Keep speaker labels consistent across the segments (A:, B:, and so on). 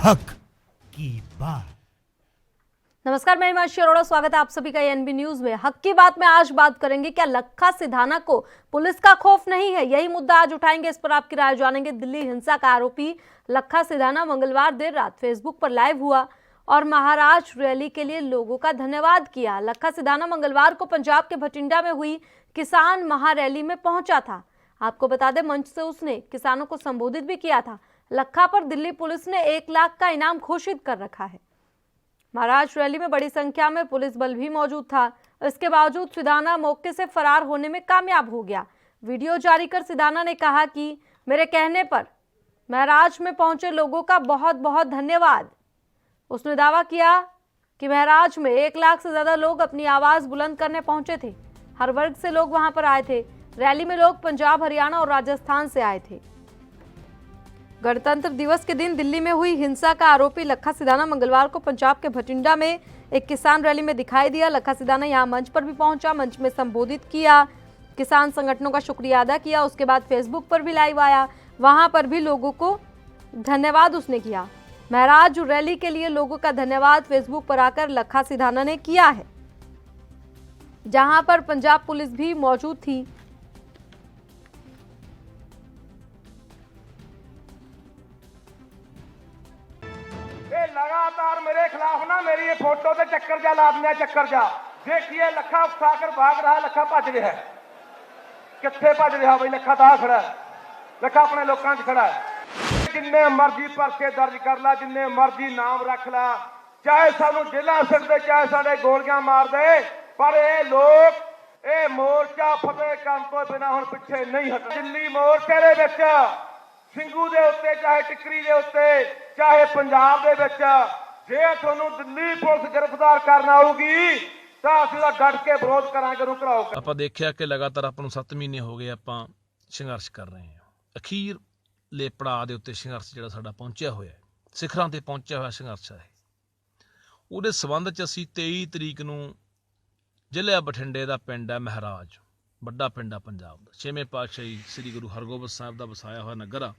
A: हक की बात।
B: नमस्कार, मैं हिमांशी अरोड़ा, स्वागत है आप सभी का एनबी न्यूज में। हक की बात में आज बात करेंगे, क्या लखा सिधाना को पुलिस का खौफ नहीं है? यही मुद्दा आज उठाएंगे, इस पर आपकी राय जानेंगे। दिल्ली हिंसा का आरोपी लखा सिधाना मंगलवार देर रात फेसबुक पर लाइव हुआ और महाराज रैली के लिए लोगों का धन्यवाद किया। लखा सिधाना मंगलवार को पंजाब के भटिंडा में हुई किसान महारैली में पहुंचा था। आपको बता दें, मंच से उसने किसानों को संबोधित भी किया था। लखा पर दिल्ली पुलिस ने 1 लाख का इनाम घोषित कर रखा है। महाराज रैली में बड़ी संख्या में पुलिस बल भी मौजूद था। इसके बावजूद सिधाना मौके से फरार होने में कामयाब हो गया। वीडियो जारी कर सिधाना ने कहा कि मेरे कहने पर महाराज में पहुंचे लोगों का बहुत बहुत धन्यवाद। उसने दावा किया कि महाराज में 1 लाख से ज्यादा लोग अपनी आवाज बुलंद करने पहुंचे थे। हर वर्ग से लोग वहां पर आए थे। रैली में लोग पंजाब, हरियाणा और राजस्थान से आए थे। गणतंत्र दिवस के दिन दिल्ली में हुई हिंसा का आरोपी लखा सिधाना मंगलवार को पंजाब के भटिंडा में एक किसान रैली में दिखाई दिया। लखा सिधाना यहां मंच पर भी पहुंचा, मंच में संबोधित किया, किसान संगठनों का शुक्रिया अदा किया। उसके बाद फेसबुक पर भी लाइव आया, वहां पर भी लोगों को धन्यवाद उसने किया। महाराज रैली के लिए लोगों का धन्यवाद फेसबुक पर आकर लखा सिधाना ने किया है, जहां पर पंजाब पुलिस भी मौजूद थी।
C: लगातार मेरे खिलाफ ना मेरी ये फोटो से चक्कर जा लादने चक्कर जा। देखिए लखा उठाकर भाग रहा है, लखा भज रहा है। कितने भज रहा भाई? लखा तो खड़ा है, लखा अपने लोगों च खड़ा है। जिन्ने मर्जी परचे दर्ज कर ला, जिन्ने मर्जी नाम रख ला, चाहे सानू जेलां सड़दे, चाहे साडे गोलियां मार दे, पर ये लोग ये मोर्चा फतेह करन तो बिना हुण पिछे नहीं हट। दिल्ली मोर्चे दे विच ਸਿੰਘੂ ਦੇ ਉੱਤੇ, ਚਾਹੇ ਟਿਕਰੀ ਦੇ ਉੱਤੇ, ਚਾਹੇ ਪੰਜਾਬ ਦੇ ਵਿੱਚ, ਜੇ ਤੁਹਾਨੂੰ ਦਿੱਲੀ ਪੁਲਿਸ ਗ੍ਰਿਫਤਾਰ ਕਰਨ ਆਊਗੀ ਤਾਂ ਅਸੀਂ ਤਾਂ ਡਟ ਕੇ ਵਿਰੋਧ ਕਰਾਂਗੇ, ਉਹਨੂੰ ਘਰਾਓ।
D: ਆਪਾਂ ਦੇਖਿਆ ਕਿ ਲਗਾਤਾਰ ਆਪਾਂ ਨੂੰ 7 ਮਹੀਨੇ ਹੋ ਗਏ ਆਪਾਂ ਸੰਘਰਸ਼ ਕਰ ਰਹੇ ਹਾਂ। ਅਖੀਰਲੇ ਪੜਾਅ ਦੇ ਉੱਤੇ ਸੰਘਰਸ਼ ਜਿਹੜਾ ਸਾਡਾ ਪਹੁੰਚਿਆ ਹੋਇਆ ਹੈ, ਸਿਖਰਾਂ ਤੇ ਪਹੁੰਚਿਆ ਹੋਇਆ ਸੰਘਰਸ਼ ਹੈ। ਉਹਦੇ ਸਬੰਧ 'ਚ ਅਸੀਂ 23 ਤਰੀਕ ਨੂੰ ਜ਼ਿਲ੍ਹਾ ਬਠਿੰਡੇ ਦਾ ਪਿੰਡ ਹੈ ਮਹਾਰਾਜ, ਵੱਡਾ ਪਿੰਡ ਆ ਪੰਜਾਬ ਦਾ, 6ਵੇਂ ਪਾਤਸ਼ਾਹੀ ਸ੍ਰੀ ਗੁਰੂ ਹਰਗੋਬਿੰਦ ਸਾਹਿਬ ਦਾ ਵਸਾਇਆ ਹੋਇਆ ਨਗਰ ਆ।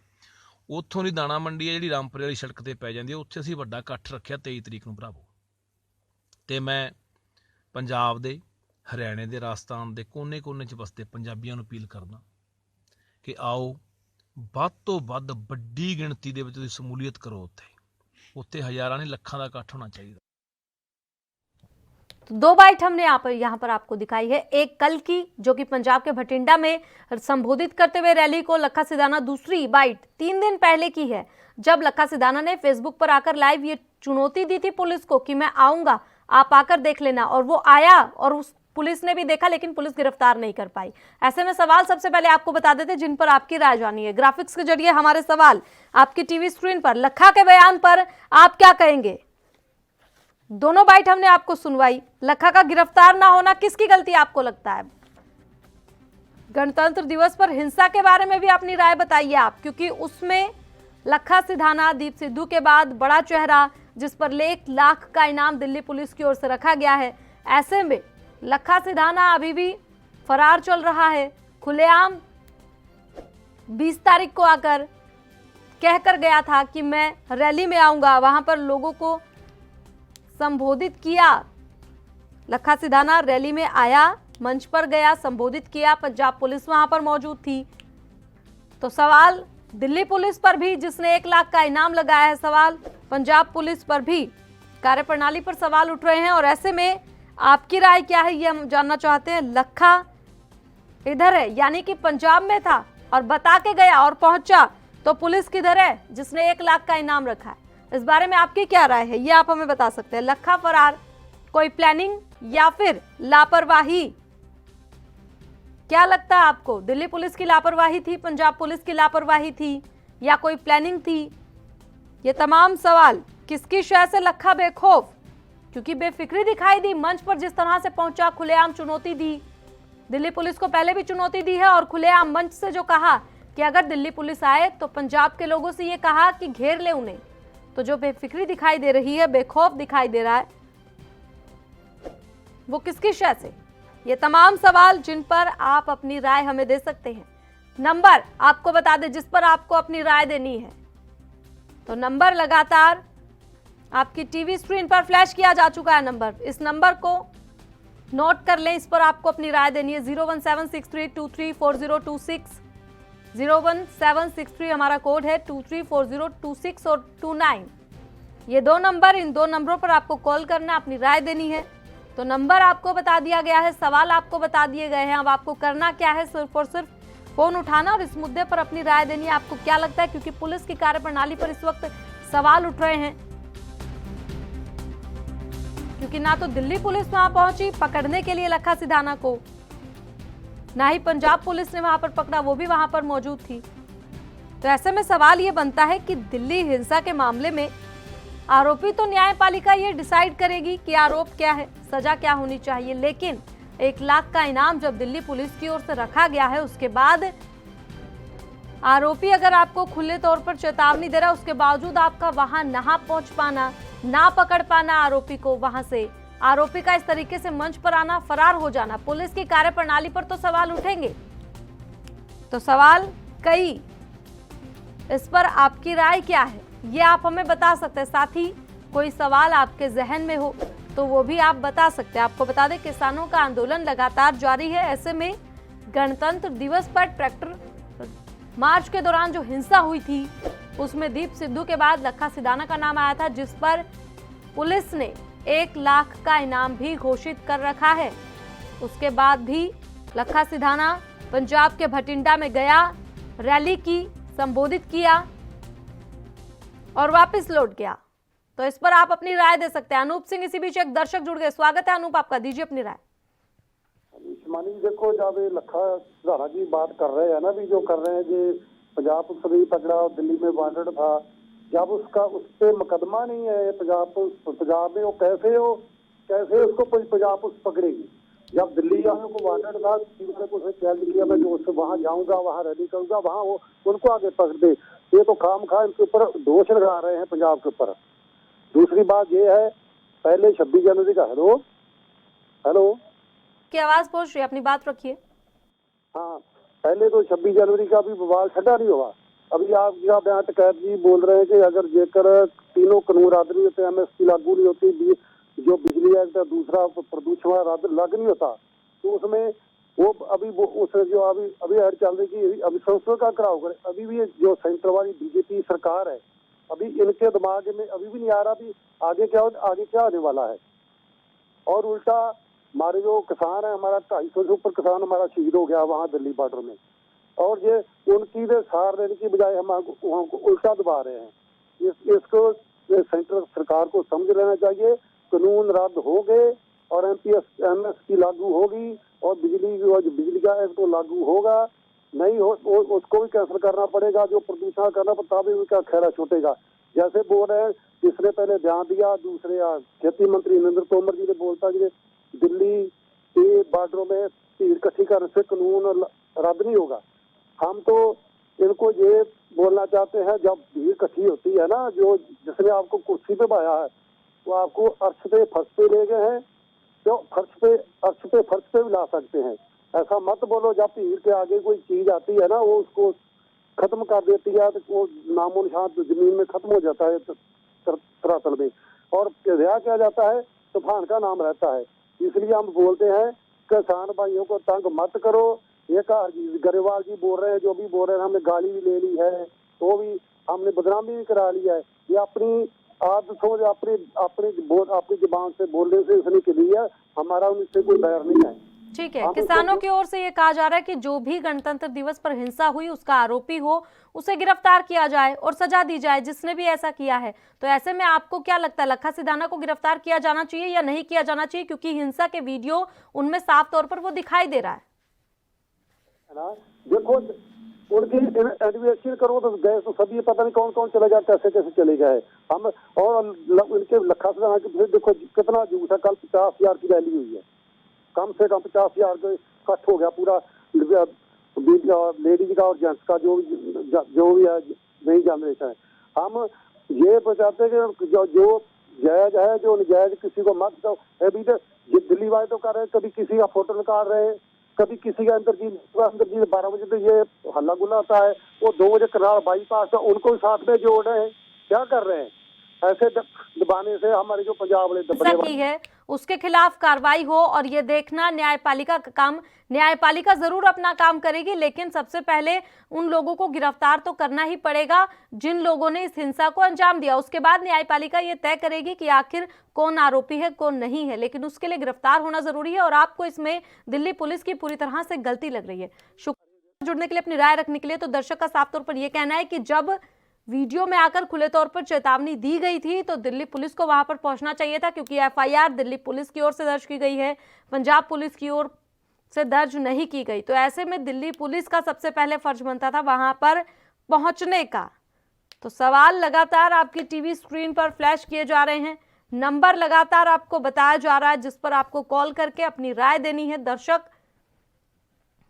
D: ਉੱਥੋਂ ਦੀ ਦਾਣਾ ਮੰਡੀ ਹੈ ਜਿਹੜੀ ਰਾਮਪੁਰੇ ਵਾਲੀ ਸੜਕ ਤੇ ਪੈ ਜਾਂਦੀ ਹੈ, ਉੱਥੇ ਅਸੀਂ ਵੱਡਾ ਇਕੱਠ ਰੱਖਿਆ 23 ਤਰੀਕ ਨੂੰ ਭਰਾਵੋ। ਤੇ ਮੈਂ ਪੰਜਾਬ ਦੇ, ਹਰਿਆਣੇ ਦੇ, ਰਾਜਸਥਾਨ ਦੇ ਕੋਨੇ-ਕੋਨੇ 'ਚ ਵਸਦੇ ਪੰਜਾਬੀਆਂ ਨੂੰ ਅਪੀਲ ਕਰਦਾ ਕਿ ਆਓ ਵੱਧ ਤੋਂ ਵੱਧ ਵੱਡੀ ਗਿਣਤੀ ਦੇ ਵਿੱਚ ਤੁਸੀਂ ਸ਼ਮੂਲੀਅਤ ਕਰੋ। ਉੱਥੇ ਹਜ਼ਾਰਾਂ ਨਹੀਂ ਲੱਖਾਂ ਦਾ ਇਕੱਠ ਹੋਣਾ ਚਾਹੀਦਾ।
B: तो 2 बाइट हमने यहाँ पर आपको दिखाई है। एक कल की, जो कि पंजाब के भटिंडा में संबोधित करते हुए रैली को लखा सिधाना। दूसरी बाइट 3 दिन पहले की है, जब लखा सिधाना ने फेसबुक पर आकर लाइव ये चुनौती दी थी पुलिस को कि मैं आऊंगा, आप आकर देख लेना। और वो आया और उस पुलिस ने भी देखा, लेकिन पुलिस गिरफ्तार नहीं कर पाई। ऐसे में सवाल सबसे पहले आपको बता देते जिन पर आपकी राय जानी है। ग्राफिक्स के जरिए हमारे सवाल आपकी टीवी स्क्रीन पर। लखा के बयान पर आप क्या कहेंगे? दोनों बाइट हमने आपको सुनवाई। लखा का गिरफ्तार ना होना किसकी गलती आपको लगता है? गणतंत्र दिवस पर हिंसा के बारे में भी अपनी राय बताइए आप, क्योंकि उसमें लखा सिधाना दीप सिद्धू के बाद बड़ा चेहरा, जिस पर 1 लाख का इनाम दिल्ली पुलिस की ओर से रखा गया है। ऐसे में लखा सिधाना अभी भी फरार चल रहा है। खुलेआम 20 तारीख को आकर कहकर गया था कि मैं रैली में आऊंगा, वहां पर लोगों को संबोधित किया। लखा सिधाना रैली में आया, मंच पर गया, संबोधित किया। पंजाब पुलिस वहां पर मौजूद थी। तो सवाल दिल्ली पुलिस पर भी, जिसने 1 लाख का इनाम लगाया है, सवाल पंजाब पुलिस पर भी, कार्यप्रणाली पर सवाल उठ रहे हैं। और ऐसे में आपकी राय क्या है, ये हम जानना चाहते हैं। लखा इधर है, यानी कि पंजाब में था और बता के गया और पहुंचा, तो पुलिस किधर है जिसने 1 लाख का इनाम रखा है? इस बारे में आपकी क्या राय है, ये आप हमें बता सकते हैं। लखा फरार, कोई प्लानिंग या फिर लापरवाही? क्या लगता है आपको, दिल्ली पुलिस की लापरवाही थी, पंजाब पुलिस की लापरवाही थी, या कोई प्लानिंग थी? ये तमाम सवाल किसकी शय से लखा बेखौफ, क्योंकि बेफिक्री दिखाई दी, मंच पर जिस तरह से पहुंचा, खुलेआम चुनौती दी, दिल्ली पुलिस को पहले भी चुनौती दी है और खुलेआम मंच से जो कहा कि अगर दिल्ली पुलिस आए तो पंजाब के लोगों से ये कहा कि घेर ले उन्हें, तो जो बेफिक्री दिखाई दे रही है, बेखौफ दिखाई दे रहा है, वो किसकी शय से? ये तमाम सवाल जिन पर आप अपनी राय हमें दे सकते हैं। नंबर आपको बता दें जिस पर आपको अपनी राय देनी है, तो नंबर लगातार आपकी टीवी स्क्रीन पर फ्लैश किया जा चुका है। नंबर, इस नंबर को नोट कर लें, इस पर आपको अपनी राय देनी है। 01763234026, 01763 हमारा कोड है, 234026 और 29, ये 2 नंबर, इन 2 नंबरों पर आपको कॉल करना, अपनी राय देनी है। तो नंबर आपको बता दिया गया है, सवाल आपको बता दिए गए हैं, अब आपको करना क्या है, सिर्फ और सिर्फ फोन उठाना और इस मुद्दे पर अपनी राय देनी है। आपको क्या लगता है, क्योंकि पुलिस की कार्यप्रणाली पर इस वक्त सवाल उठ रहे हैं, क्योंकि ना तो दिल्ली पुलिस वहां पहुंची पकड़ने के लिए लखा सिधाना को, ना ही पंजाब पुलिस ने वहां पर पकड़ा, वो भी वहां पर मौजूद थी। तो ऐसे में सवाल ये बनता है कि दिल्ली हिंसा के मामले में आरोपी तो न्यायपालिका ये डिसाइड करेगी कि आरोप क्या है, सजा क्या होनी चाहिए, लेकिन 1 लाख का इनाम जब दिल्ली पुलिस की ओर से रखा गया है, उसके बाद आरोपी अगर आपको खुले तौर पर चेतावनी दे रहा है, उसके बावजूद आपका वहां ना पहुंच पाना, ना पकड़ पाना आरोपी को, वहां से आरोपी का इस तरीके से मंच पर आना, फरार हो जाना, पुलिस की कार्यप्रणाली पर तो सवाल उठेंगे। तो सवाल कई, इस पर आपकी राय क्या है, ये आप हमें बता सकते हैं। साथ ही कोई सवाल आपके जहन में हो तो वो भी आप बता सकते हैं। आपको बता दें, किसानों का आंदोलन लगातार जारी है। ऐसे में गणतंत्र दिवस पर ट्रैक्टर मार्च के दौरान जो हिंसा हुई थी, उसमें दीप सिद्धू के बाद लखा सिधाना का नाम आया था, जिस पर पुलिस ने 1 लाख का इनाम भी घोषित कर रखा है। उसके बाद भी लखा सिधाना पंजाब के भटिंडा में गया, रैली की, संबोधित किया और वापस लौट गया। तो इस पर आप अपनी राय दे सकते हैं। अनूप सिंह इसी बीच एक दर्शक जुड़ गए, स्वागत है अनूप आपका, दीजिए अपनी राय।
E: मानी देखो, जब ये लखा सिधाना की बात कर रहे हैं ना, भी जो कर रहे हैं कि पंजाब पुलिस भी पकड़ा और दिल्ली में वांटेड था, जब उसका उस पर मुकदमा नहीं है पंजाब में, वो कैसे उसको पंजाब पुलिस पकड़ेगी? जब दिल्ली वालों को वांटेड था, उसे कह दिया मैं जो वहां जाऊंगा, वहां रैली करूंगा, वहां वो उनको आगे पकड़ दे। ये तो खाम खा इनके ऊपर दोष लगा रहे हैं पंजाब के ऊपर। दूसरी बात ये है, पहले 26 जनवरी का हेलो
B: की आवाज पहुंच रही है, अपनी बात रखिए।
E: हाँ, पहले तो 26 जनवरी का भी बवाल छठा नहीं हुआ। अभी आपका बयान टिकैत जी बोल रहे हैं कि अगर जेकर तीनों कानून रद्द नहीं होते, MSP लागू नहीं होती, जो बिजली एक्ट है दूसरा प्रदूषण रद्द लागू नहीं होता, तो उसमें वो अभी उस जो अभी ऐड चल रही कि अभी संसद का कराव करे। अभी भी जो सेंटर वाली BJP सरकार है, अभी इनके दिमाग में अभी भी नहीं आ रहा भी आगे क्या होने वाला है। और उल्टा हमारे जो किसान है, हमारा 250 से ऊपर किसान हमारा शहीद हो गया वहाँ दिल्ली बॉर्डर में, और ये उनकी सार देने की बजाय हम को उल्टा दबा रहे हैं। इसको सेंट्रल सरकार को समझ लेना चाहिए। कानून रद्द हो गए और MSP लागू होगी और बिजली का एक्ट तो लागू होगा नहीं हो, उसको भी कैंसिल करना पड़ेगा। जो प्रदूषण करना पड़ता भी उसका खैरा छूटेगा। जैसे बोल रहे हैं, तीसरे पहले ध्यान दिया, दूसरे खेती मंत्री नरेंद्र तोमर जी ने बोलता कि दिल्ली के बॉर्डरों में भीड़ इकट्ठी करने से कानून रद्द नहीं होगा। हम तो इनको ये बोलना चाहते हैं, जब भीड़ इकट्ठी होती है ना, जो जिसने आपको कुर्सी पे पाया है वो आपको अर्श पे फर्श पे ले गए हैं, तो अर्श पे फर्श पे भी ला सकते हैं। ऐसा मत बोलो, जब भीड़ के आगे कोई चीज आती है ना, वो उसको खत्म कर देती है, तो वो नामो निशान जमीन में खत्म हो जाता है तरातल में, और रिहा किया जाता है, तूफान का नाम रहता है। इसलिए हम बोलते हैं किसान भाइयों को तंग मत करो। ये गरेवाल जी बोल रहे हैं, जो भी बोल रहे हैं, हमने गाली भी ले ली है, तो भी हमने बदनामी भी करा लिया है। ये अपनी आदतों अपनी जुबान से बोलने से इसने के लिए, हमारा उनसे कोई बैर नहीं है।
B: ठीक है, किसानों की ओर से ये कहा जा रहा है कि जो भी गणतंत्र दिवस पर हिंसा हुई उसका आरोपी हो उसे गिरफ्तार किया जाए और सजा दी जाए, जिसने भी ऐसा किया है। तो ऐसे में आपको क्या लगता है, लखा सिधाना को गिरफ्तार किया जाना चाहिए या नहीं किया जाना चाहिए, क्योंकि हिंसा के वीडियो उनमें साफ तौर पर वो दिखाई दे रहा है।
E: देखो उनकी इन्वेस्टिगेशन करो तो गए तो सभी पता नहीं कौन कौन चले गया, कैसे कैसे चले गए हम। और इनके लखा सिधाना की फिर देखो कितना झूठ है। कल 50,000 की रैली हुई है, कम से कम 50,000 का इकट्ठ हो गया पूरा लेडीज का और जेंट्स का जो भी है नई जनरेशन है। हम ये बचाते कि जो जायज है जो नजायज किसी को मत दो। अभी तो ये दिल्ली वाले तो कर रहे हैं, कभी किसी का फोटो निकाल रहे हैं, कभी किसी का अंदर जी 12 बजे तो ये हल्ला गुल्ला होता है, वो 2 बजे करनाल बाईपास तो उनको साथ में जोड़ रहे हैं। क्या कर रहे हैं? ऐसे दबाने से हमारे जो पंजाब वाले
B: दबने है उसके खिलाफ कार्रवाई हो। और ये देखना न्यायपालिका का काम, न्यायपालिका जरूर अपना काम करेगी, लेकिन सबसे पहले उन लोगों को गिरफ्तार तो करना ही पड़ेगा जिन लोगों ने इस हिंसा को अंजाम दिया। उसके बाद न्यायपालिका ये तय करेगी कि आखिर कौन आरोपी है कौन नहीं है, लेकिन उसके लिए गिरफ्तार होना जरूरी है। और आपको इसमें दिल्ली पुलिस की पूरी तरह से गलती लग रही है। शुक्रिया जुड़ने के लिए, अपनी राय रखने के लिए। तो दर्शक का साफ तौर पर यह कहना है कि जब वीडियो में आकर खुले तौर पर चेतावनी दी गई थी तो दिल्ली पुलिस को वहां पर पहुंचना चाहिए था, क्योंकि एफआईआर दिल्ली पुलिस की ओर से दर्ज की गई है, पंजाब पुलिस की ओर से दर्ज नहीं की गई। तो ऐसे में दिल्ली पुलिस का सबसे पहले फर्ज बनता था वहां पर पहुंचने का। तो सवाल लगातार आपकी टीवी स्क्रीन पर फ्लैश किए जा रहे हैं, नंबर लगातार आपको बताया जा रहा है जिस पर आपको कॉल करके अपनी राय देनी है। दर्शक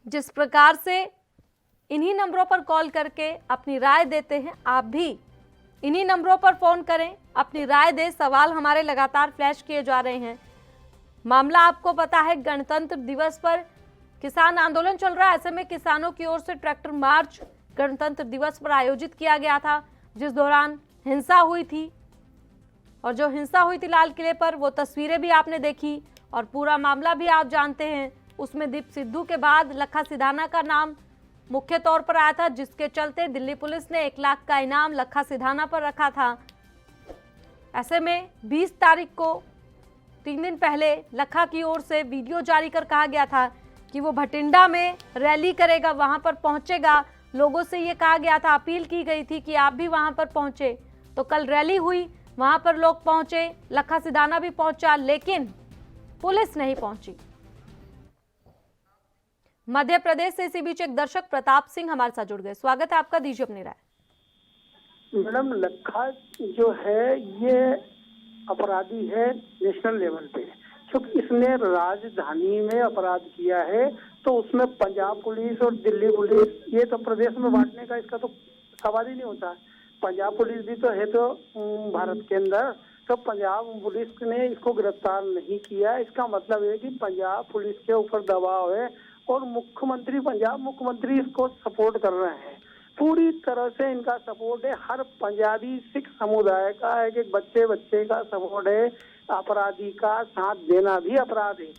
B: जिस प्रकार से इन्हीं नंबरों पर कॉल करके अपनी राय देते हैं, आप भी इन्हीं नंबरों पर फोन करें, अपनी राय दें। सवाल हमारे लगातार फ्लैश किए जा रहे हैं। मामला आपको पता है, गणतंत्र दिवस पर किसान आंदोलन चल रहा है। ऐसे में किसानों की ओर से ट्रैक्टर मार्च गणतंत्र दिवस पर आयोजित किया गया था, जिस दौरान हिंसा हुई थी। और जो हिंसा हुई थी लाल किले पर, वो तस्वीरें भी आपने देखी और पूरा मामला भी आप जानते हैं। उसमें दीप सिद्धू के बाद लखा सिधाना का नाम मुख्य तौर पर आया था, जिसके चलते दिल्ली पुलिस ने 1 लाख का इनाम लखा सिधाना पर रखा था। ऐसे में 20 तारीख को 3 दिन पहले लखा की ओर से वीडियो जारी कर कहा गया था कि वो भटिंडा में रैली करेगा, वहां पर पहुंचेगा। लोगों से ये कहा गया था, अपील की गई थी कि आप भी वहां पर पहुंचे। तो कल रैली हुई, वहां पर लोग पहुंचे, लखा सिधाना भी पहुंचा, लेकिन पुलिस नहीं पहुंची। मध्य प्रदेश से इसी बीच एक दर्शक प्रताप सिंह हमारे साथ जुड़ गए। स्वागत है आपका, दीजिए अपनी राय।
F: मैडम, लखा जो है ये अपराधी है नेशनल लेवल पे, क्योंकि इसने राजधानी में अपराध किया है। तो उसमें पंजाब पुलिस और दिल्ली पुलिस ये तो प्रदेश में बांटने का इसका तो सवाल ही नहीं होता। पंजाब पुलिस भी तो है तो भारत के अंदर, तो पंजाब पुलिस ने इसको गिरफ्तार नहीं किया। इसका मतलब है कि पंजाब पुलिस के ऊपर दबाव है और मुख्यमंत्री, पंजाब मुख्यमंत्री इसको सपोर्ट कर रहे हैं। पूरी तरह से इनका सपोर्ट है। हर पंजाबी सिख समुदाय का एक बच्चे का सपोर्ट है। अपराधी का साथ देना भी अपराध है।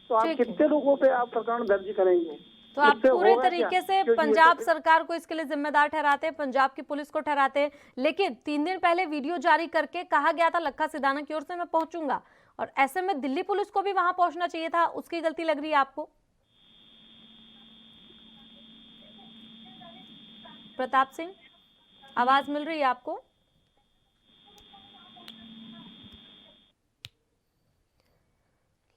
F: तो आप कितने लोगों पे आप प्रकरण दर्ज करेंगे?
B: तो आप पूरे तरीके से पंजाब सरकार को इसके लिए जिम्मेदार ठहराते हैं, पंजाब की पुलिस को ठहराते हैं। लेकिन 3 दिन पहले वीडियो जारी करके कहा गया था लखा सिधाना की ओर से मैं पहुंचूंगा, और ऐसे में दिल्ली पुलिस को भी वहां पहुंचना चाहिए था। उसकी गलती लग रही है आपको? प्रताप सिंह, आवाज मिल रही है आपको?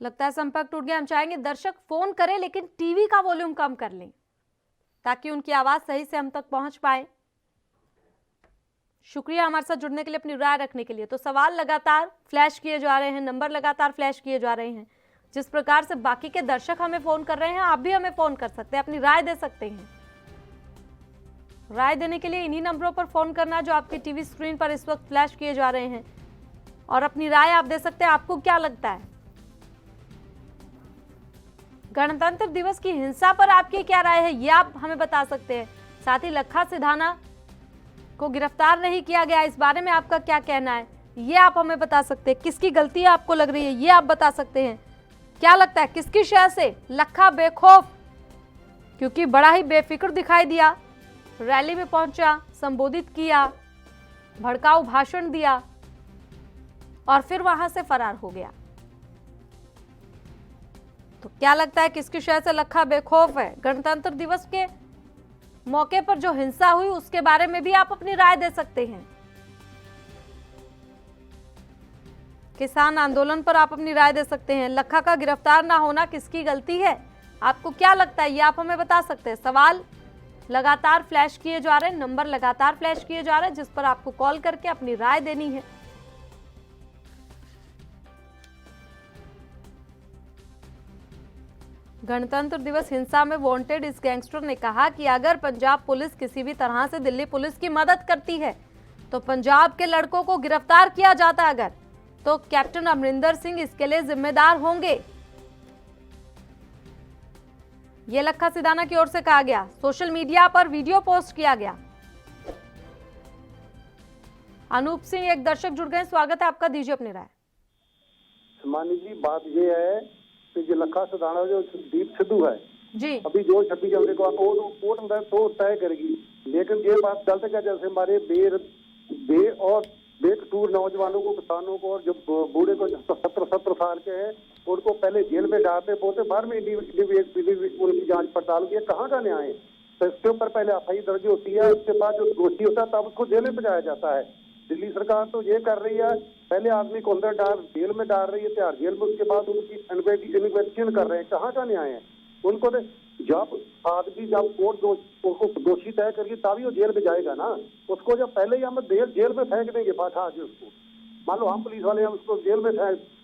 B: लगता है संपर्क टूट गया। हम चाहेंगे दर्शक फोन करें, लेकिन टीवी का वॉल्यूम कम कर लें ताकि उनकी आवाज सही से हम तक पहुंच पाए। शुक्रिया हमारे साथ जुड़ने के लिए, अपनी राय रखने के लिए। तो सवाल लगातार फ्लैश किए जा रहे हैं, नंबर लगातार फ्लैश किए जा रहे हैं। जिस प्रकार से बाकी के दर्शक हमें फोन कर रहे हैं, आप भी हमें फोन कर सकते हैं, अपनी राय दे सकते हैं। राय देने के लिए इन्हीं नंबरों पर फोन करना जो आपकी टीवी स्क्रीन पर इस वक्त फ्लैश किए जा रहे हैं, और अपनी राय आप दे सकते हैं। आपको क्या लगता है, गणतंत्र दिवस की हिंसा पर आपकी क्या राय है, ये आप हमें बता सकते हैं। साथ ही लखा सिधाना को गिरफ्तार नहीं किया गया, इस बारे में आपका क्या कहना है, ये आप हमें बता सकते हैं। किसकी गलती आपको लग रही है, ये आप बता सकते हैं। क्या लगता है किसकी शय से लखा बेखौफ, क्योंकि बड़ा ही बेफिक्र दिखाई दिया, रैली में पहुंचा, संबोधित किया, भड़काऊ भाषण दिया और फिर वहां से फरार हो गया। तो तो क्या लगता है किसकी शय से लखा बेखौफ है? गणतंत्र दिवस के मौके पर जो हिंसा हुई उसके बारे में भी आप अपनी राय दे सकते हैं। किसान आंदोलन पर आप अपनी राय दे सकते हैं। लखा का गिरफ्तार ना होना किसकी गलती है, आपको क्या लगता है, ये आप हमें बता सकते हैं। सवाल लगातार फ्लैश किए जा रहे हैं, नंबर लगातार फ्लैश किए जा रहे हैं जिस पर आपको कॉल करके अपनी राय देनी है। गणतंत्र दिवस हिंसा में वांटेड इस गैंगस्टर ने कहा कि अगर पंजाब पुलिस किसी भी तरह से दिल्ली पुलिस की मदद करती है तो पंजाब के लड़कों को गिरफ्तार किया जाता अगर तो कैप्टन अमरिंदर सिंह इसके लिए जिम्मेदार होंगे। ये लखा सिधाना की ओर से कहा गया, सोशल मीडिया पर वीडियो पोस्ट किया गया। अनूप सिंह एक दर्शक जुड़ गए, स्वागत है आपका, दीजिए अपनी राय।
E: मानी जी, बात ये है कि जो लखा सिधाना जो दीप सिद्धू है
B: जी,
E: अभी जो 26 जनवरी को कोर्ट तो तय करेगी, लेकिन ये बात गलत है जैसे हमारे बेकसूर नौजवानों को, किसानों को और जो बूढ़े को 17 साल के हैं उनको पहले जेल में डालते पोते बाहर में उनकी जांच पड़ताल की, कहाँ का न्याय है? तो इसके ऊपर पहले एफआईआर दर्ज होती है, उसके बाद जो दोषी होता है तब उसको जेल में पहुंचाया जाता है। दिल्ली सरकार तो ये कर रही है, पहले आदमी को अंदर जेल में डाल रही है तिहाड़ जेल में, उसके बाद उनकी इन्वेस्टिगेशन कर रहे हैं, कहाँ का न्याय है? उनको तो जब आदमी जब कोर्ट उसको दोषी तय करेगी तभी वो जेल में जाएगा ना। उसको जब पहले ही हम जेल में फेंक देंगे बाठा के उसको, मान लो हम पुलिस वाले हम उसको जेल में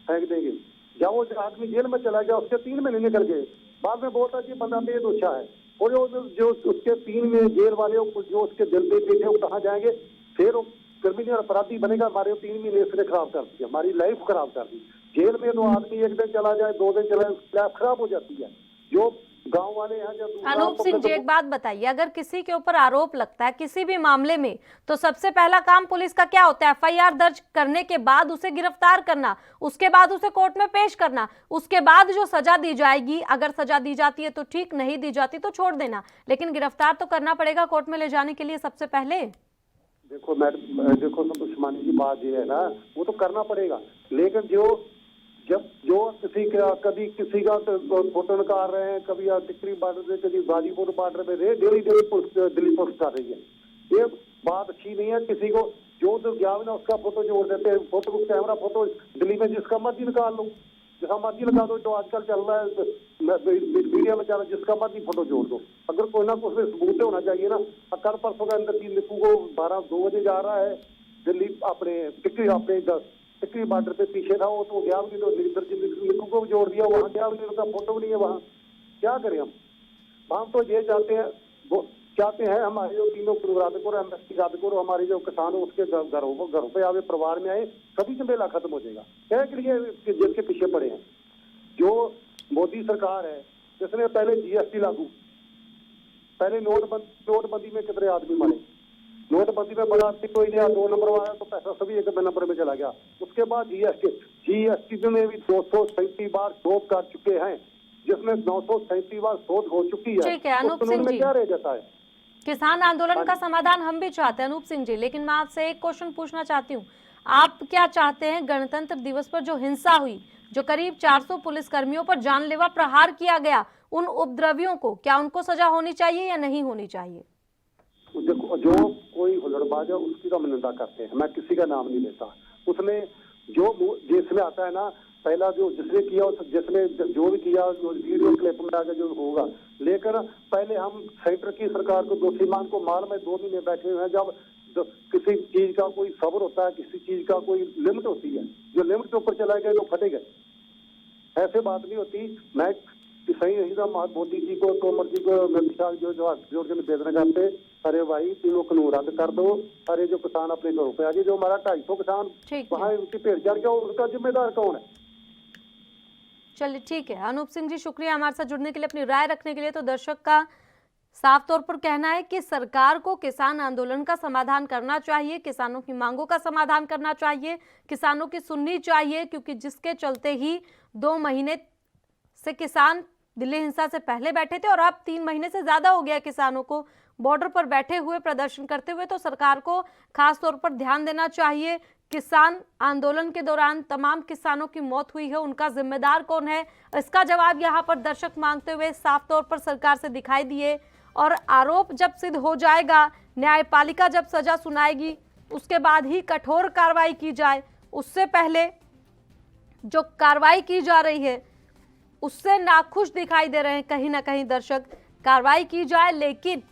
E: फेंक देंगे, जब वो आदमी जेल में चला गया उसके 3 महीने निकल गए, बाद में बोलता है कि बंदा बेदोषा है, और जो उसके 3 में जेल वाले जो उसके दिल पे बैठे वो कहाँ जाएंगे? फिर वो क्रिमिनल अपराधी बनेगा। हमारे 3 महीने इसने खराब कर दी, हमारी लाइफ खराब कर दी। जेल में तो आदमी 1 दिन चला जाए 2 दिन चला जाए लाइफ खराब हो जाती है। जो गांव वाले हैं जब
B: अनूप सिंह जी एक बात बताइए, अगर किसी के ऊपर आरोप लगता है किसी भी मामले में तो सबसे पहला काम पुलिस का क्या होता है? एफआईआर दर्ज करने के बाद उसे गिरफ्तार करना, उसके बाद उसे कोर्ट में पेश करना, उसके बाद जो सजा दी जाएगी, अगर सजा दी जाती है तो ठीक, नहीं दी जाती तो छोड़ देना, लेकिन गिरफ्तार तो करना पड़ेगा कोर्ट में ले जाने के लिए सबसे पहले।
E: देखो मैडम, देखो सुषमानी जी, बात ये है ना, वो तो करना पड़ेगा, लेकिन जो कभी किसी का फोटो निकाल रहे हैं, कभी टिकरी बॉर्डर पे, कभी गाजीपुर बॉर्डर पे, डेली दिल्ली पुलिस कर रही है। ये बात अच्छी नहीं है। किसी को जो गया ना उसका फोटो जोड़ देते हैं, फोटो कैमरा फोटो दिल्ली में जिसका मर्जी निकाल लो, जिसका मर्जी लगा दो, जो आजकल चल रहा है मीडिया में चल रहा है, जिसका मर्जी फोटो जोड़ दो। अगर कोई ना कोई सबूत होना चाहिए ना। कल परसों के अंदर निक्कू को 2 बजे जा रहा है दिल्ली, अपने टिकरी बॉर्डर पे पीछे था, वो तो गया भी तो निक्कू को भी जोड़ दिया, वहाँ गया भी उनका फोटो भी नहीं है वहाँ। क्या करें हम तो ये चाहते हैं हमारे जो तीनों राधिकोर, एमएसपी राधिकोर, हमारे जो किसान उसके घरों पे आवे, परिवार में आए, सभी झमेला खत्म हो जाएगा। क्या के लिए जिसके पीछे पड़े हैं? जो मोदी सरकार है जिसने पहले जीएसटी लागू, पहले नोटबंदी में कितने आदमी मरे, नोटबंदी में बड़ा कोई नया 2 नंबर वाला तो पैसा सभी 1 नंबर में चला गया। उसके बाद जीएसटी में भी 237 बार शोध कर चुके हैं, जिसमें 937 बार शोध हो चुकी है।
B: ठीक है अनूप सिंह जी,
E: क्या रह जाता है?
B: किसान आंदोलन का समाधान हम भी चाहते हैं अनूप सिंह जी, लेकिन मैं आपसे एक क्वेश्चन पूछना चाहती हूँ, आप क्या चाहते हैं? गणतंत्र दिवस पर जो हिंसा हुई, जो करीब 400 पुलिसकर्मियों पर जानलेवा प्रहार किया गया, उन उपद्रवियों को क्या उनको सजा होनी चाहिए या नहीं होनी चाहिए?
E: देखो, जो कोई हुल्लड़बाज है उसकी तो हम निंदा करते हैं, मैं किसी का नाम नहीं लेता। उसने जिसमें आता है ना, पहला जिसने किया, जिसने जो भी किया वीडियो क्लिप में आगे जो होगा, लेकिन पहले हम सेंटर की सरकार को दोषी मान को माल में 2 महीने बैठे हुए हैं। जब किसी चीज का कोई सब्र होता है, किसी चीज का कोई लिमिट होती है, जो लिमिट के ऊपर चला गया तो फटे गए, ऐसे बात नहीं होती। मैं सही नहीं था, मोदी जी को, तोमर जी को जोर के निवेदन करते, अरे भाई तीनों कानून रद्द कर दो, अरे जो किसान अपने घरों पे आज जो हमारा 250 किसान वहाँ उनकी भेड़ चढ़ गया, उसका जिम्मेदार कौन है?
B: चलिए ठीक है अनूप सिंह जी, शुक्रिया हमारे साथ जुड़ने के लिए, अपनी राय रखने के लिए। तो दर्शक का साफ तौर पर कहना है कि सरकार को किसान आंदोलन का समाधान करना चाहिए, किसानों की मांगों का समाधान करना चाहिए, किसानों की सुननी चाहिए, क्योंकि जिसके चलते ही 2 महीने से किसान दिल्ली हिंसा से पहले बैठे थे और अब 3 महीने से ज्यादा हो गया किसानों को बॉर्डर पर बैठे हुए प्रदर्शन करते हुए। तो सरकार को खास तौर पर ध्यान देना चाहिए किसान आंदोलन के दौरान तमाम किसानों की मौत हुई है, उनका जिम्मेदार कौन है? इसका जवाब यहाँ पर दर्शक मांगते हुए साफ तौर पर सरकार से दिखाई दिए। और आरोप जब सिद्ध हो जाएगा, न्यायपालिका जब सजा सुनाएगी, उसके बाद ही कठोर कार्रवाई की जाए। उससे पहले जो कार्रवाई की जा रही है उससे नाखुश दिखाई दे रहे हैं कहीं ना कहीं दर्शक। कार्रवाई की जाए, लेकिन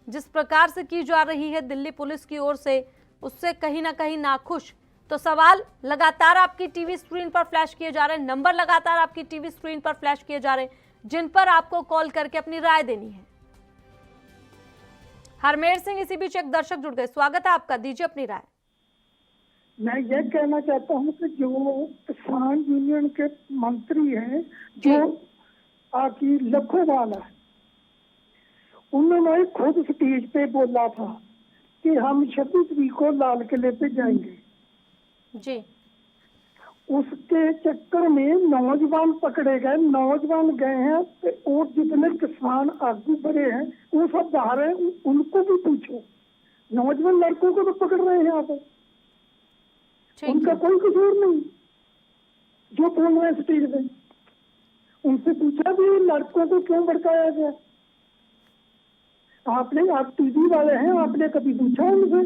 B: जिस प्रकार से की जा रही है दिल्ली पुलिस की ओर से, उससे कहीं ना कहीं नाखुश। तो सवाल लगातार आपकी टीवी स्क्रीन पर फ्लैश किए जा रहे हैं, नंबर लगातार आपकी टीवी स्क्रीन पर फ्लैश किए जा रहे हैं, जिन पर आपको कॉल करके अपनी राय देनी है। हरमेर सिंह इसी बीच एक दर्शक जुड़ गए, स्वागत है आपका, दीजिए अपनी राय।
F: मैं ये कहना चाहता हूँ कि जो किसान यूनियन के मंत्री हैं, जो आकी लखोवाला, उन्होंने खुद स्टेज पे बोला था कि हम 26 को लाल किले पे जाएंगे
B: जी।
F: उसके चक्कर में नौजवान पकड़े गए, नौजवान गए हैं और जितने किसान आगू बढ़े हैं वो सब बाहर हैं, उनको भी पूछो। नौजवान लड़कों को तो पकड़ रहे हैं यहाँ पे, उनका कोई कसूर नहीं जो बोल रहे हैं स्टेज पे। उनसे पूछा भी लड़कों को क्यों भड़काया गया? आपने, आप टीवी वाले हैं, आपने कभी पूछा उनसे?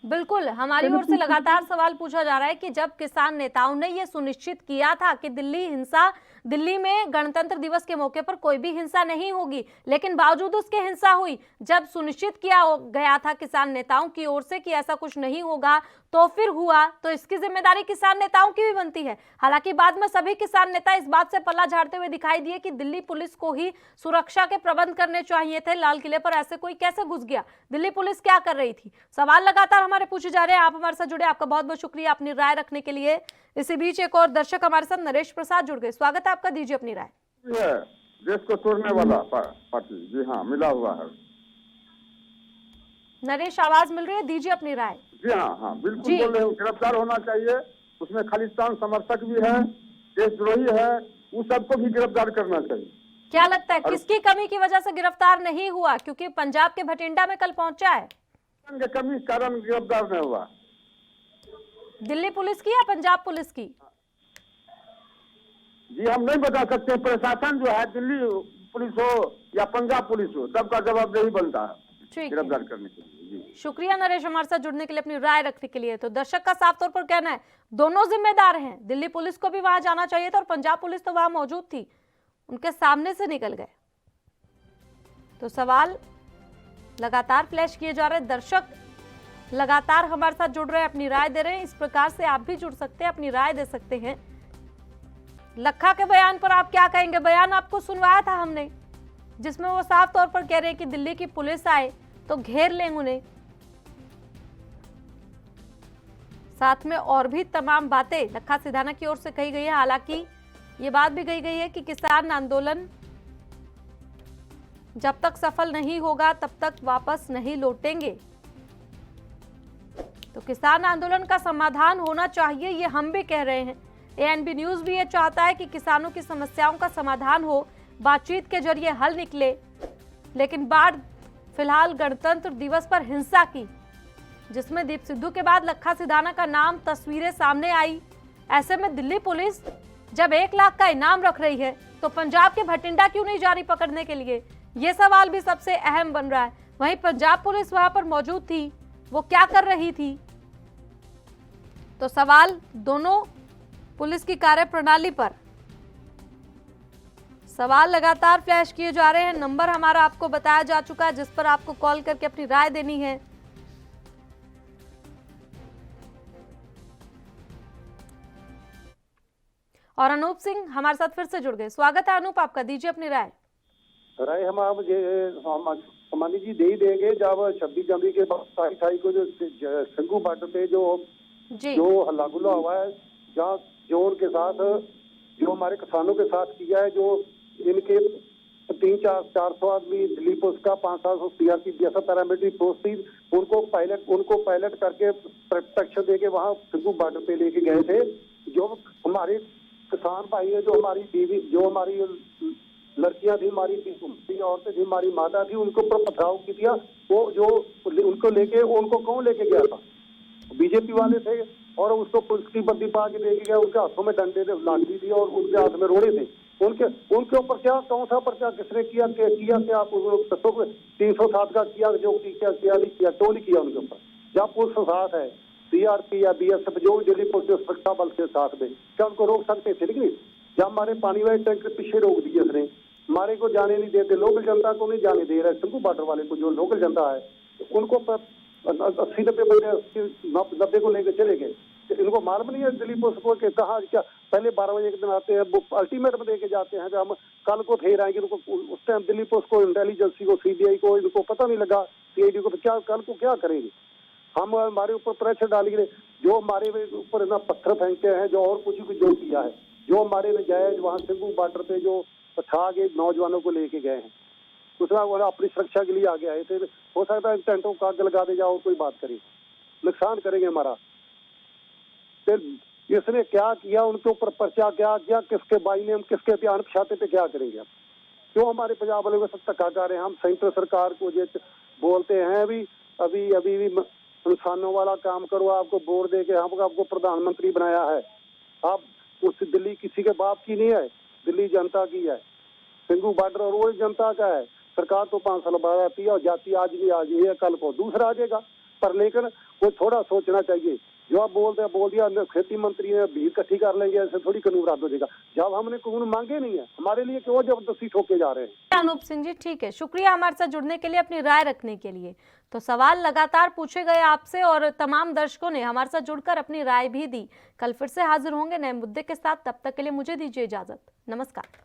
B: बिल्कुल, हमारी ओर से लगातार सवाल पूछा जा रहा है कि जब किसान नेताओं ने यह सुनिश्चित किया था कि दिल्ली में गणतंत्र दिवस के मौके पर कोई भी हिंसा नहीं होगी, लेकिन बावजूद उसके हिंसा हुई। जब सुनिश्चित किया गया था किसान नेताओं की ओर से कि ऐसा कुछ नहीं होगा, तो फिर हुआ, तो इसकी जिम्मेदारी किसान नेताओं की भी बनती है। हालांकि बाद में सभी किसान नेता इस बात से पल्ला झाड़ते हुए दिखाई दिए कि दिल्ली पुलिस को ही सुरक्षा के प्रबंध करने चाहिए थे, लाल किले पर ऐसे कोई कैसे घुस गया, दिल्ली पुलिस क्या कर रही थी? सवाल लगातार हमारे पूछे जा रहे हैं। आप हमारे साथ जुड़े, आपका बहुत बहुत शुक्रिया अपनी राय रखने के लिए। इसी बीच एक और दर्शक हमारे साथ नरेश प्रसाद जुड़ गए, स्वागत है आपका, दीजिए अपनी राय।
E: देश को तोड़ने वाला पार्टी, जी हाँ, मिला हुआ है।
B: नरेश, आवाज मिल रही है, दीजिए अपनी राय।
E: जी हाँ, हाँ बिल्कुल बोल रहे हो, गिरफ्तार होना चाहिए। उसमें खालिस्तान समर्थक भी है, देशद्रोही है, उन सबको भी गिरफ्तार करना चाहिए।
B: क्या लगता है किसकी कमी की वजह से गिरफ्तार नहीं हुआ? क्योंकि पंजाब के भटिंडा में कल पहुंचा है,
E: कमी के कारण गिरफ्तार नहीं हुआ।
B: दिल्ली पुलिस की या पंजाब पुलिस की?
E: जी हम नहीं बता सकते, प्रशासन जो है, दिल्ली पुलिस हो या पंजाब पुलिस हो, सबका जवाबदेही बनता है गिरफ्तार करने के लिए। जी
B: शुक्रिया नरेश हमारे साथ जुड़ने के लिए, अपनी राय रखने के लिए। तो दर्शक का साफ तौर पर कहना है दोनों जिम्मेदार हैं, दिल्ली पुलिस को भी वहां जाना चाहिए था और पंजाब पुलिस तो वहां मौजूद थी, उनके सामने से निकल गए। तो सवाल लगातार फ्लैश किए जा रहे हैं, दर्शक लगातार हमारे साथ जुड़ रहे हैं, अपनी राय दे रहे हैं। इस प्रकार से आप भी जुड़ सकते हैं, अपनी राय दे सकते हैं। लखा के बयान पर आप क्या कहेंगे? बयान आपको सुनवाया था हमने, जिसमें वो साफ तौर पर कह रहे हैं कि दिल्ली की पुलिस आए तो घेर लेंगे उन्हें। साथ में और भी तमाम बातें लखा सिधाना की ओर से कही गई है। हालांकि ये बात भी कही गई है कि किसान आंदोलन जब तक सफल नहीं होगा तब तक वापस नहीं लौटेंगे। तो किसान आंदोलन का समाधान होना चाहिए, ये हम भी कह रहे हैं। एएनबी न्यूज भी ये चाहता है कि किसानों की समस्याओं का समाधान हो, बातचीत के जरिए हल निकले। लेकिन बात फिलहाल गणतंत्र दिवस पर हिंसा की, जिसमें दीप सिद्धू के बाद लखा सिधाना का नाम, तस्वीरें सामने आई। ऐसे में दिल्ली पुलिस जब 1 लाख का इनाम रख रही है तो पंजाब के भटिंडा क्यों नहीं जा रही पकड़ने के लिए? ये सवाल भी सबसे अहम बन रहा है। वहीं पंजाब पुलिस वहां पर मौजूद थी, वो क्या कर रही थी? तो सवाल दोनों पुलिस की कार्यप्रणाली पर सवाल लगातार फ्लैश किए जा रहे हैं। नंबर हमारा आपको बताया जा चुका है, जिस पर आपको कॉल करके अपनी राय देनी है। और अनूप सिंह हमारे साथ फिर से जुड़ गए, स्वागत है अनूप आपका, दीजिए अपनी राय।
E: राय हम अमानी जी दे ही देंगे। जब 26 जनवरी के बाद 28 को जो शंकु बॉर्डर पे जो हल्ला गुल्ला हुआ है, जहाँ जो उनके साथ, जो हमारे किसानों के साथ किया है, जो इनके 300-400 आदमी दिल्ली पुलिस का, 500 सीआरपीएफ जैसा पैरामिलिट्री फोर्स थी, उनको पायलट करके प्रोटेक्शन देके वहाँ शंकु बॉर्डर पे लेके गए थे। जो हमारे किसान भाई है, जो हमारी बीवी, जो हमारी लड़कियां थी, हमारी औरतें थी, हमारी माता थी, उनको पर पथराव की दिया। वो जो उनको लेके, उनको कौन लेके गया था? बीजेपी वाले थे और उसको पुलिस की बंदी पा के लेके गया, उनके हाथों में डंडे थे, लाठी थी और उनके हाथ में रोड़े थे। उनके ऊपर क्या कौन सा पर्चा किसने किया क्या आप 307 का किया, जो किया नहीं किया, क्यों नहीं किया उनके ऊपर? जब पुलिस साथ है, सीआरपी या बीएसएफ जो भी दिल्ली पुलिस सुरक्षा बल के साथ में, क्या उनको रोक सकते थे? लेकिन जब हमारे पानी वाले टैंकर पीछे रोक दिए उसने, हमारे को जाने नहीं देते, लोकल जनता को नहीं जाने दे रहा है, शंकु बॉर्डर वाले को जो लोकल जनता है उनको 80-90 बजे 90 को लेकर चले गए। इनको मालूम नहीं है दिल्ली पुलिस को कि कहाँ क्या पहले 12 बजे के दिन आते हैं, वो अल्टीमेटम दे के जाते हैं कि हम कल को फिर आएंगे। उनको उस टाइम दिल्ली पुलिस को, इंटेलिजेंसी को, सीबीआई को इनको पता नहीं लगा, सीआईडी को क्या कल को क्या करेंगे। हम हमारे ऊपर प्रेशर डालेंगे, जो हमारे ऊपर ना पत्थर फेंकते हैं, जो और कुछ भी जो किया है, जो हमारे नजायज वहाँ सिंगू बॉर्डर पे जो उठा के नौजवानों को लेके गए हैं, दूसरा वो अपनी सुरक्षा के लिए आगे आए थे। हो सकता है टेंटों का आग लगा दे, जाओ कोई बात करें, नुकसान करेंगे हमारा। फिर इसने क्या किया, उनके ऊपर पर्चा क्या किया, किसके बाई ने हम किसके प्यान छाते पे क्या करेंगे? अब क्यों हमारे पंजाब वाले को सब धक्का कर रहे हैं? हम सेंट्रल सरकार को जो बोलते हैं अभी भी इंसानों वाला काम करो, आपको वोट दे के हम आपको प्रधानमंत्री बनाया है। आप उस दिल्ली किसी के बाप की नहीं है, दिल्ली जनता की है। सिंगू बॉर्डर और वो जनता का है। सरकार तो 5 साल बाद आती है और जाती आज भी आज है, कल को दूसरा आ जाएगा। पर लेकिन वो थोड़ा सोचना चाहिए, जो आप बोल दिया खेती मंत्री ने भीड़ इकट्ठी कर लेंगे, ऐसे थोड़ी कानून रद्द हो जाएगा। जब हमने कानून मांगे नहीं है, हमारे लिए क्यों जबरदस्ती ठोके जा रहे हैं?
B: अनूप सिंह जी, ठीक है, शुक्रिया हमारे साथ जुड़ने के लिए, अपनी राय रखने के लिए। तो सवाल लगातार पूछे गए आपसे और तमाम दर्शकों ने हमारे साथ जुड़कर अपनी राय भी दी। कल फिर से हाजिर होंगे नए मुद्दे के साथ, तब तक के लिए मुझे दीजिए इजाजत। नमस्कार।